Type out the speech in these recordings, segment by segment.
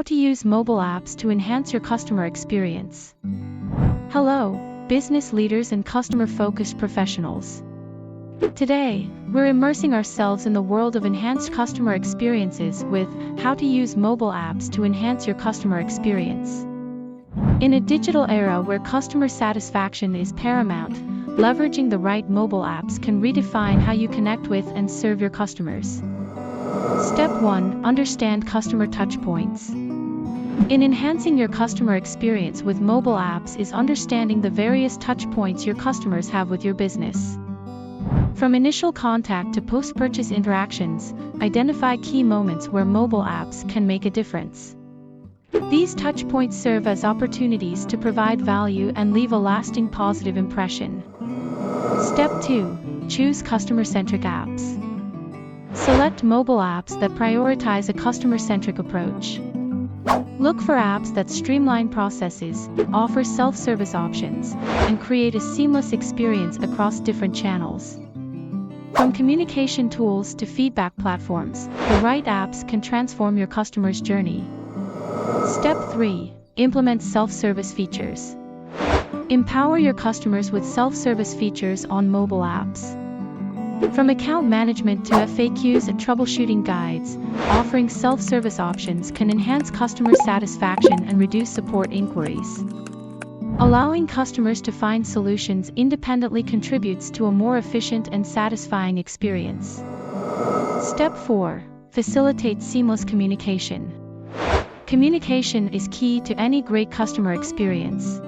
How to use mobile apps to enhance your customer experience. Hello, business leaders and customer-focused professionals. Today, we're immersing ourselves in the world of enhanced customer experiences with how to use mobile apps to enhance your customer experience. In a digital era where customer satisfaction is paramount, leveraging the right mobile apps can redefine how you connect with and serve your customers. Step 1. Understand customer touchpoints. In enhancing your customer experience with mobile apps is understanding the various touchpoints your customers have with your business. From initial contact to post-purchase interactions, identify key moments where mobile apps can make a difference. These touchpoints serve as opportunities to provide value and leave a lasting positive impression. Step 2. Choose customer-centric apps. Select mobile apps that prioritize a customer-centric approach. Look for apps that streamline processes, offer self-service options, and create a seamless experience across different channels. From communication tools to feedback platforms, the right apps can transform your customer's journey. Step 3. Implement self-service features. Empower your customers with self-service features on mobile apps. From account management to FAQs and troubleshooting guides, offering self-service options can enhance customer satisfaction and reduce support inquiries. Allowing customers to find solutions independently contributes to a more efficient and satisfying experience. Step 4. Facilitate seamless communication. Communication is key to any great customer experience.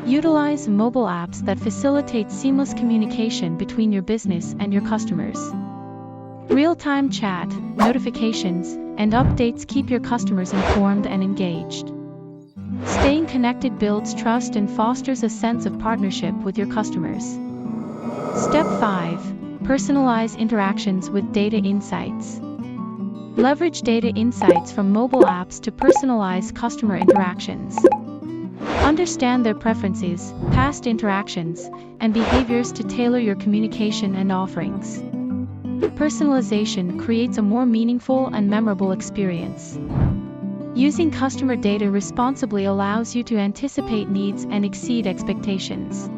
Utilize mobile apps that facilitate seamless communication between your business and your customers. Real-time chat, notifications, and updates keep your customers informed and engaged. Staying connected builds trust and fosters a sense of partnership with your customers. Step 5. Personalize interactions with data insights. Leverage data insights from mobile apps to personalize customer interactions. Understand their preferences, past interactions, and behaviors to tailor your communication and offerings. Personalization creates a more meaningful and memorable experience. Using customer data responsibly allows you to anticipate needs and exceed expectations.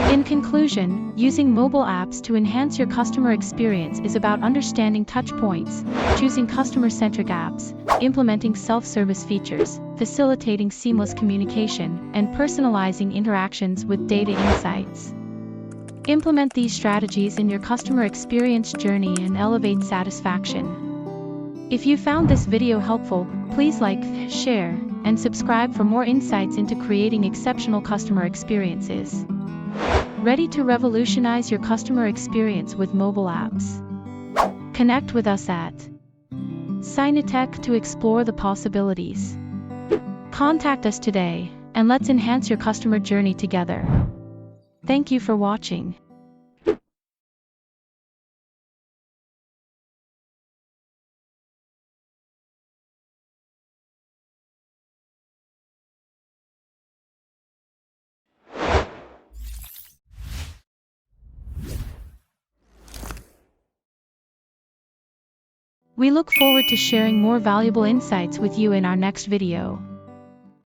In conclusion, using mobile apps to enhance your customer experience is about understanding touchpoints, choosing customer-centric apps, implementing self-service features, facilitating seamless communication, and personalizing interactions with data insights. Implement these strategies in your customer experience journey and elevate satisfaction. If you found this video helpful, please like, share, and subscribe for more insights into creating exceptional customer experiences. Ready to revolutionize your customer experience with mobile apps? Connect with us at Synatech to explore the possibilities. Contact us today, and let's enhance your customer journey together. Thank you for watching. We look forward to sharing more valuable insights with you in our next video.